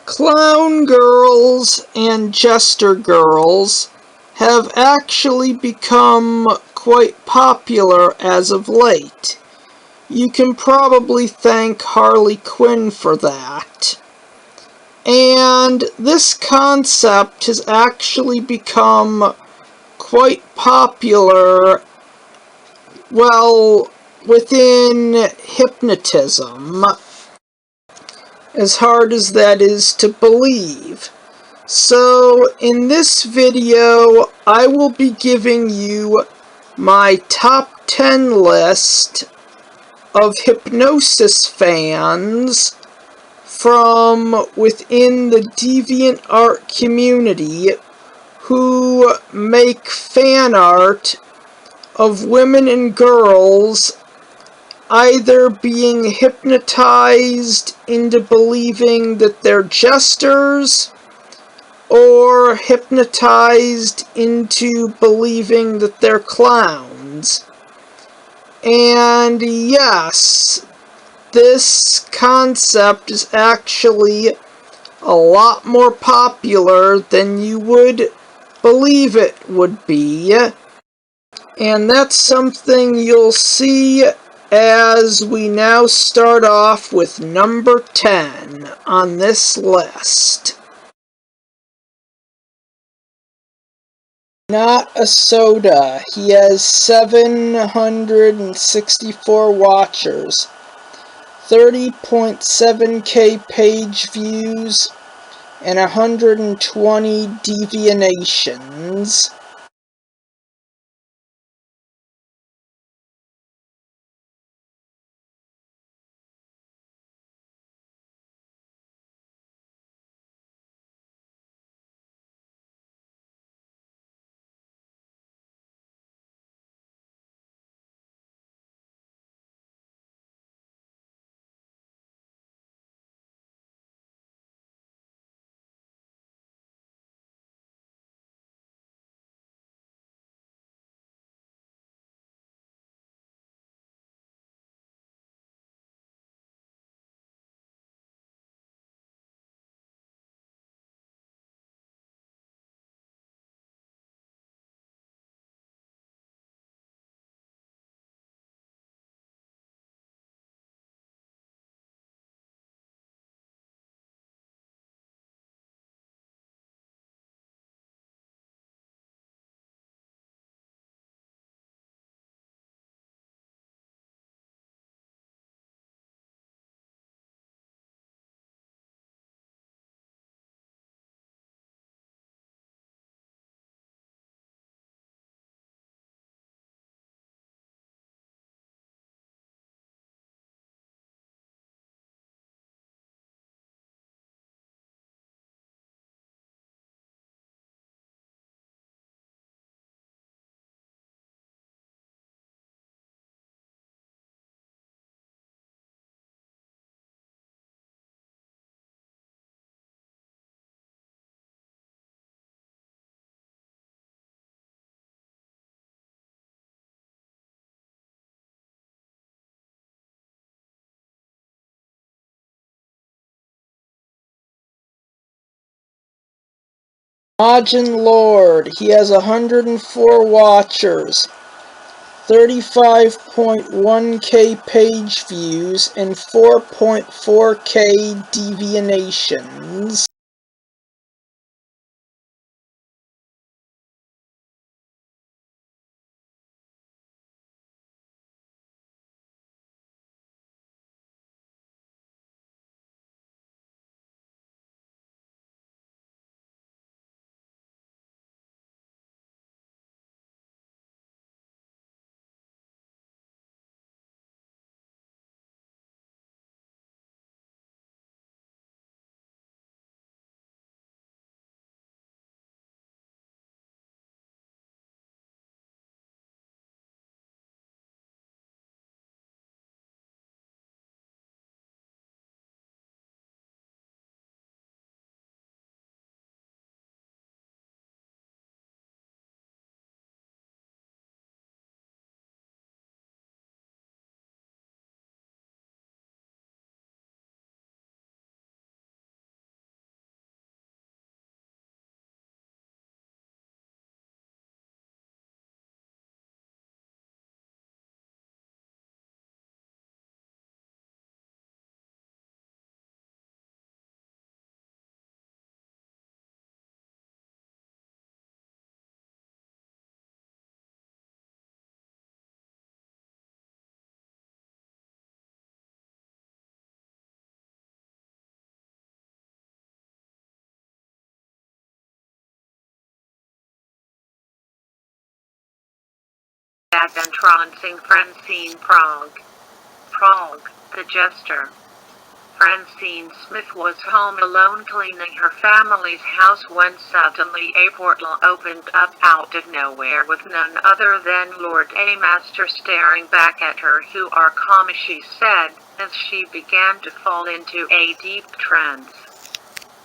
Clown girls and jester girls have actually become quite popular as of late. You can probably thank Harley Quinn for that. And this concept has actually become quite popular, well, within hypnotism, as hard as that is to believe. So, in this video, I will be giving you my top 10 list of hypnosis fans from within the DeviantArt community who make fan art of women and girls either being hypnotized into believing that they're jesters or hypnotized into believing that they're clowns. And yes, this concept is actually a lot more popular than you would believe it would be. And that's something you'll see as we now start off with number 10 on this list. Not a soda. He has 764 watchers, 30.7k page views, and 120 deviations. Majin Lord, he has 104 watchers, 35.1k page views, and 4.4k deviations. Dad entrancing Francine Prague. Prague, the jester. Francine Smith was home alone cleaning her family's house when suddenly a portal opened up out of nowhere with none other than Lord Master staring back at her. "You are calm," she said, as she began to fall into a deep trance.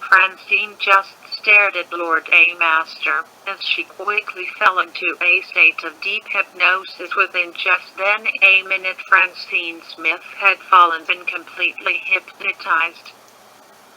Francine just stared at Lord Master, as she quickly fell into a state of deep hypnosis. Within just then a minute, Francine Smith had fallen and completely hypnotized.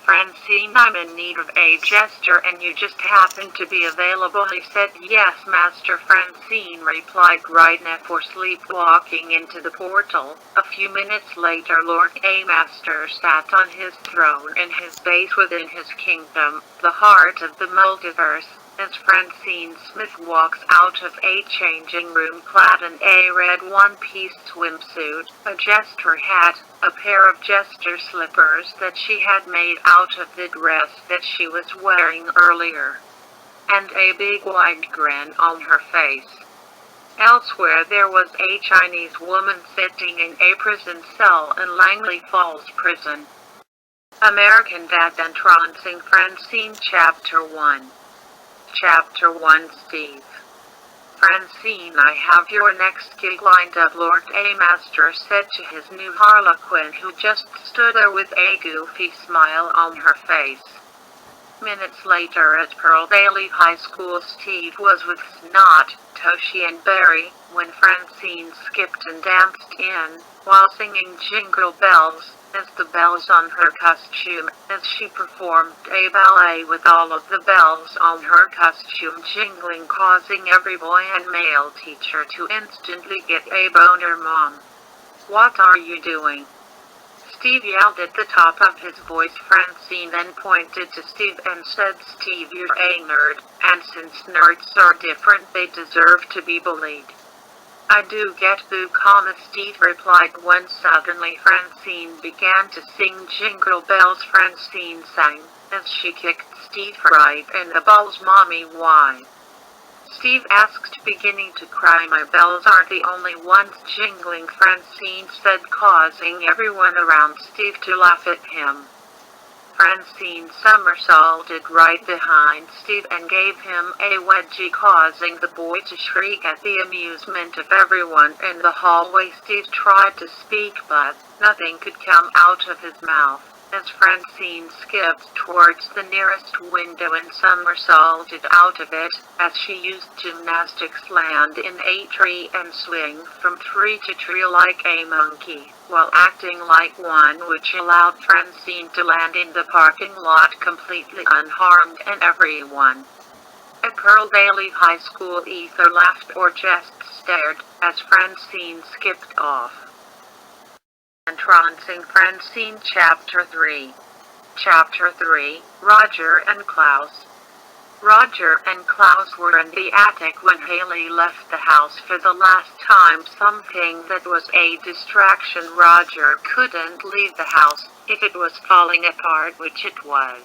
"Francine, I'm in need of a jester and you just happen to be available," he said. "Yes, Master," Francine replied, right before sleepwalking into the portal. A few minutes later, Lord Master sat on his throne in his base within his kingdom, the heart of the multiverse, as Francine Smith walks out of a changing room clad in a red one-piece swimsuit, a jester hat, a pair of jester slippers that she had made out of the dress that she was wearing earlier, and a big wide grin on her face. Elsewhere there was a Chinese woman sitting in a prison cell in Langley Falls Prison. American Dad entrancing Francine. Chapter 1. Chapter 1. Steve. "Francine, I have your next gig lined up," Lord Master said to his new Harlequin, who just stood there with a goofy smile on her face. Minutes later at Pearl High School, Steve was with Snot, Toshi and Barry, when Francine skipped and danced in, while singing Jingle Bells, as the bells on her costume, as she performed a ballet with all of the bells on her costume jingling, causing every boy and male teacher to instantly get a boner. "Mom, what are you doing?" Steve yelled at the top of his voice. Francine then pointed to Steve and said, "Steve, you're a nerd, and since nerds are different, they deserve to be bullied." "I do get boo, Steve replied when suddenly Francine began to sing Jingle Bells. Francine sang, as she kicked Steve right in the balls. "Mommy, why?" Steve asked, beginning to cry. "My bells aren't the only ones jingling," Francine said, causing everyone around Steve to laugh at him. Francine somersaulted right behind Steve and gave him a wedgie, causing the boy to shriek at the amusement of everyone in the hallway. Steve tried to speak, but nothing could come out of his mouth, as Francine skipped towards the nearest window and somersaulted out of it, as she used gymnastics, land in a tree and swing from tree to tree like a monkey, while acting like one, which allowed Francine to land in the parking lot completely unharmed, and everyone at Pearl High School either laughed or just stared, as Francine skipped off. Entrancing Francine. Chapter 3. Chapter 3. Roger and Klaus. Roger and Klaus were in the attic when Haley left the house for the last time, something that was a distraction. Roger couldn't leave the house if it was falling apart, which it was.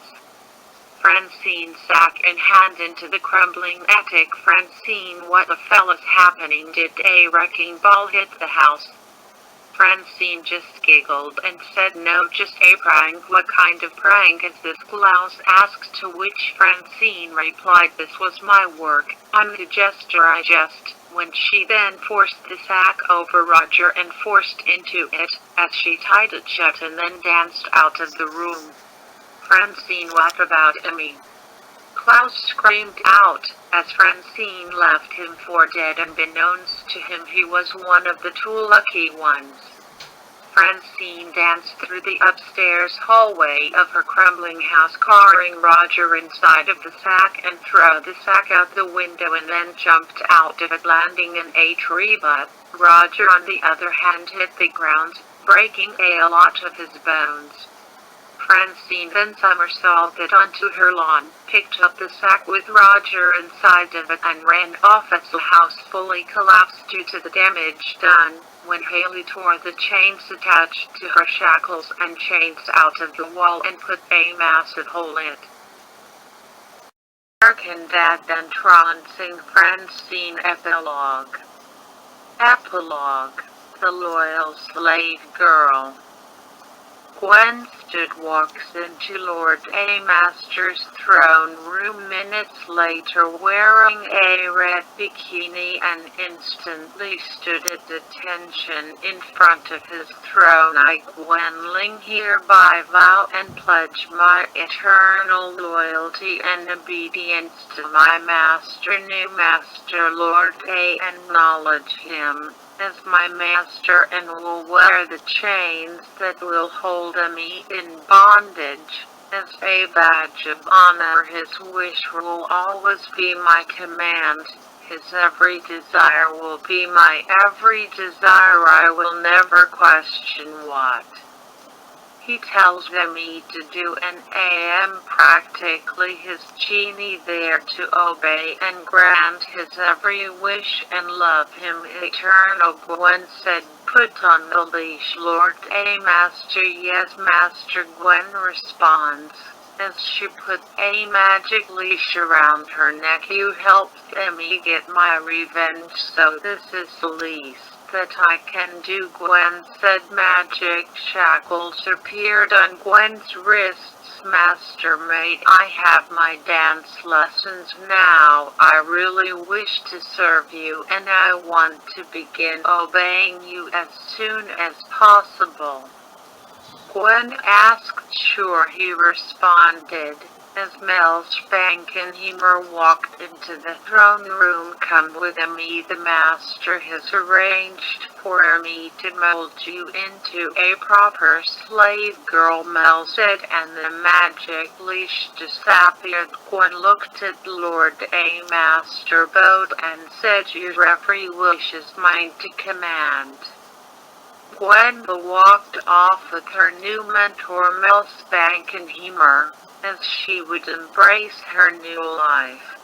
Francine sat in hand into the crumbling attic. "Francine, what the fella's happening? Did a wrecking ball hit the house?" Francine just giggled and said, "No, just a prank." "What kind of prank is this?" Klaus asked, to which Francine replied, "This was my work. I'm the jester, I just," when she then forced the sack over Roger and forced into it, as she tied it shut and then danced out of the room. "Francine, what about Emmy?" Klaus screamed out, as Francine left him for dead, and unbeknownst to him he was one of the two lucky ones. Francine danced through the upstairs hallway of her crumbling house, carrying Roger inside of the sack, and threw the sack out the window and then jumped out of it, landing in a tree. But Roger, on the other hand, hit the ground, breaking a lot of his bones. Francine then somersaulted onto her lawn, picked up the sack with Roger inside of it, and ran off as the house fully collapsed due to the damage done when Haley tore the chains attached to her shackles and chains out of the wall and put a massive hole in it. American Dad entrancing Francine. Epilogue. Epilogue: The Loyal Slave Girl. Gwen walks into Lord A Master's throne room minutes later wearing a red bikini and instantly stood at attention in front of his throne. I, Gwenling, hereby vow and pledge my eternal loyalty and obedience to my master, new master Lord A, acknowledge him as my master and will wear the chains that will hold me in bondage as a badge of honor. His wish will always be my command. His every desire will be my every desire. I will never question what he tells me to do, and I am practically his genie there to obey and grant his every wish and love him eternal. Gwen said, "Put on the leash, Lord A Master." "Yes, Master," Gwen responds, as she put a magic leash around her neck. "You helped me get my revenge, so this is the least that I can do," Gwen said. Magic shackles appeared on Gwen's wrists. "Master Maid, I have my dance lessons now. I really wish to serve you, and I want to begin obeying you as soon as possible." Gwen asked. "Sure," he responded, as Mel Spankenheimer walked into the throne room. "Come with me. The master has arranged for me to mold you into a proper slave girl," Mel said, and the magic leash disappeared. Gwen looked at Lord A Master, bowed, and said, "Your every wish is mine to command." Gwen walked off with her new mentor, Mel Spankenheimer, as she would embrace her new life.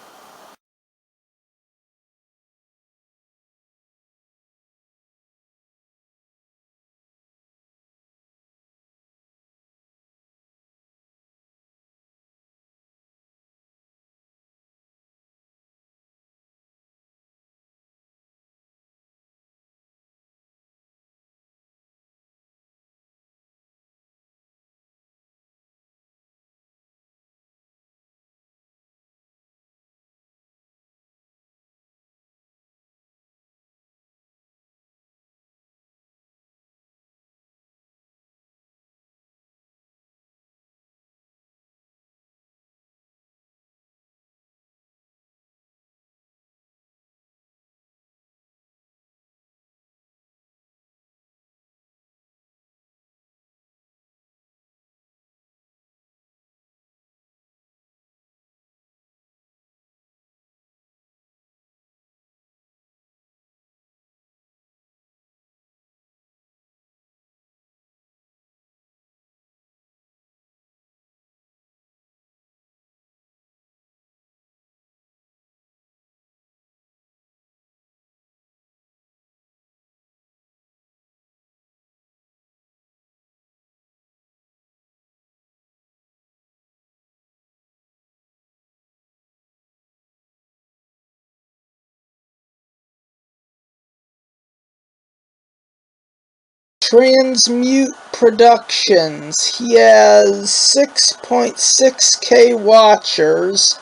Transmute Productions. He has 6.6K watchers,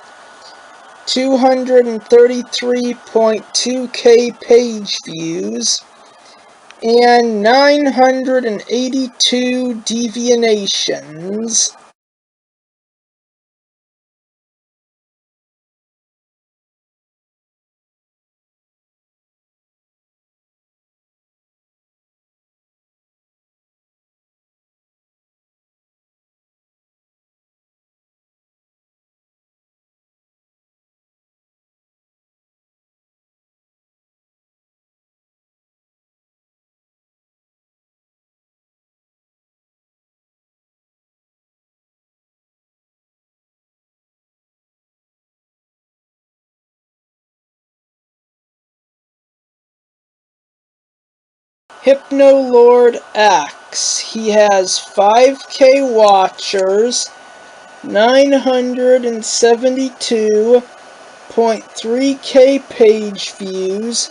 233.2K page views, and 982 deviations. Hypnoloord X. He has 5K watchers, 972.3K page views,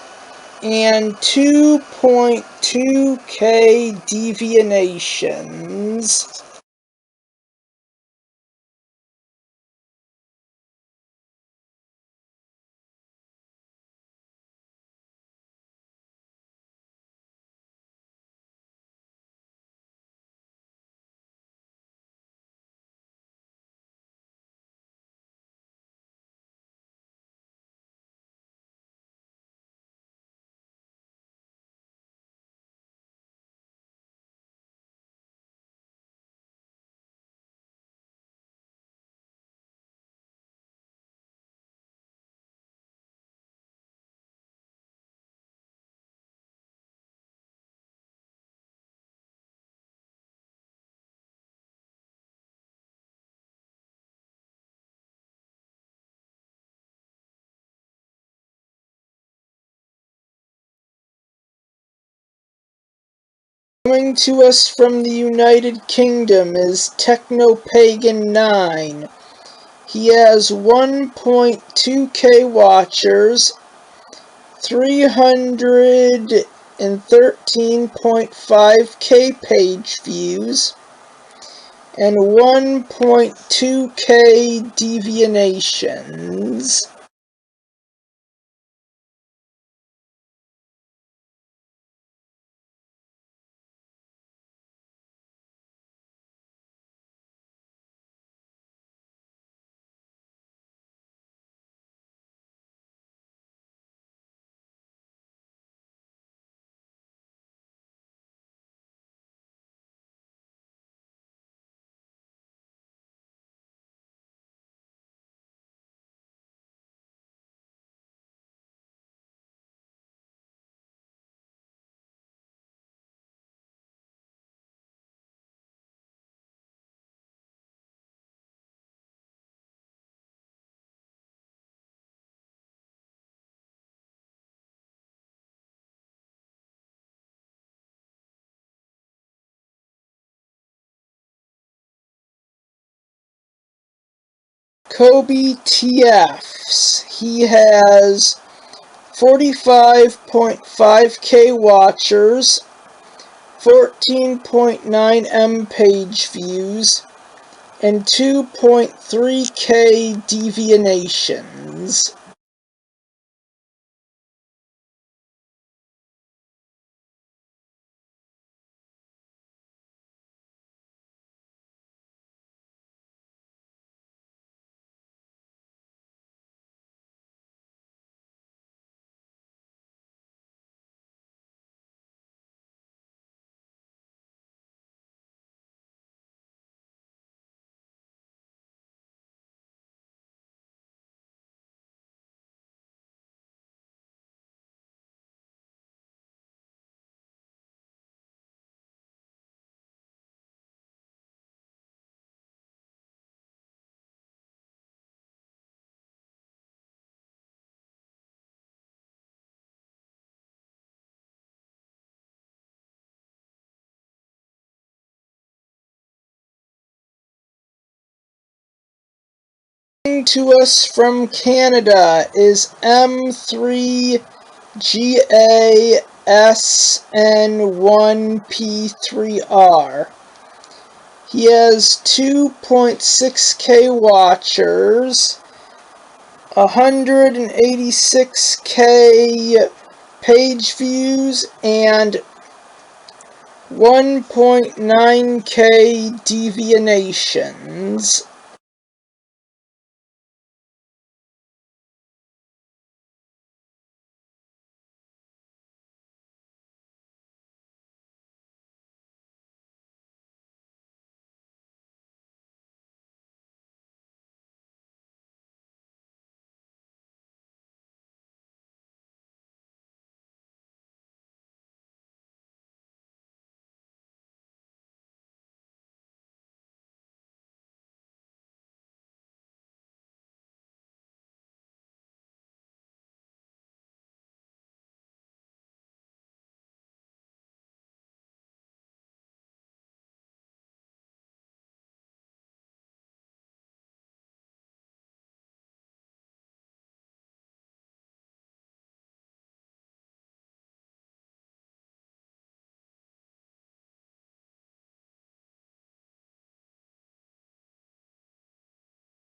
and 2.2k deviations. Coming to us from the United Kingdom is Technopagan9. He has 1.2k watchers, 313.5k page views, and 1.2k deviations. Kobe TFs. He has 45.5k watchers, 14.9m page views, and 2.3k deviations. Coming to us from Canada is M3GASN1P3R. He has 2.6k watchers, 186k page views, and 1.9k deviations.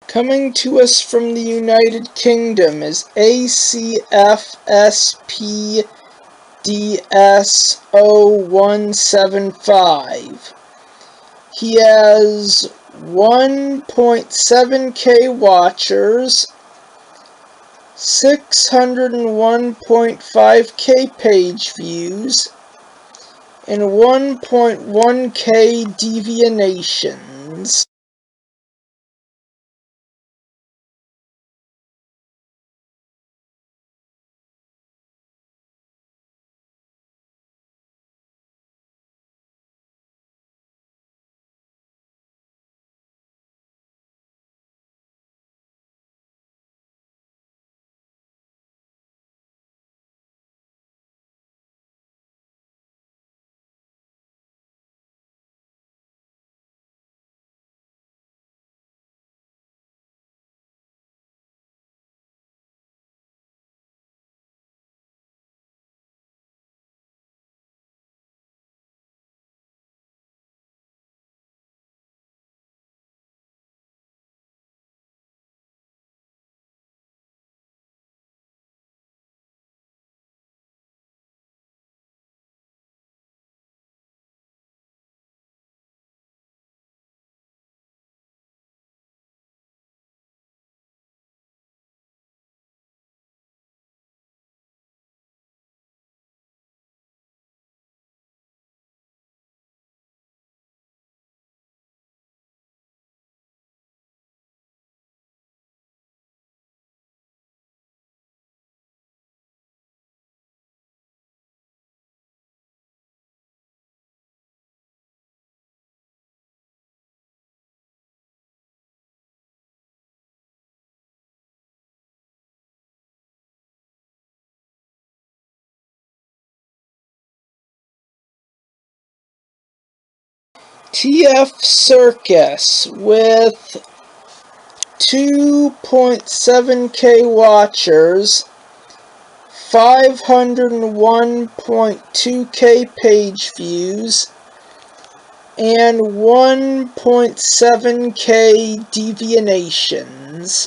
Coming to us from the United Kingdom is ACFSPDS0175. He has 1.7k watchers, 601.5k page views, and 1.1k deviations. TF Circus with 2.7k watchers, 501.2k page views, and 1.7k deviations.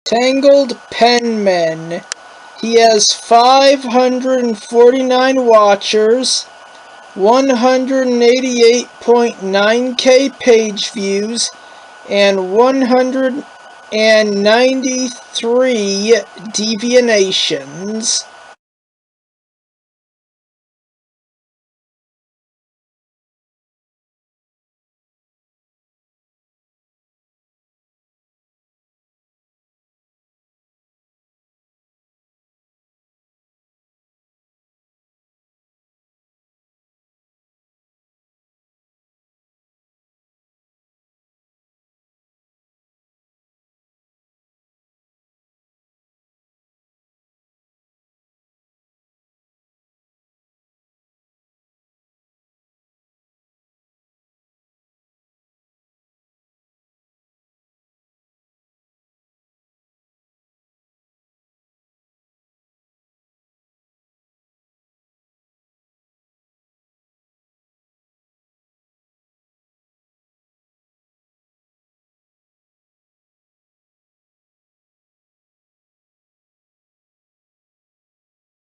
Tangled Penman. He has 549 watchers, 188.9k page views, and 193 deviations.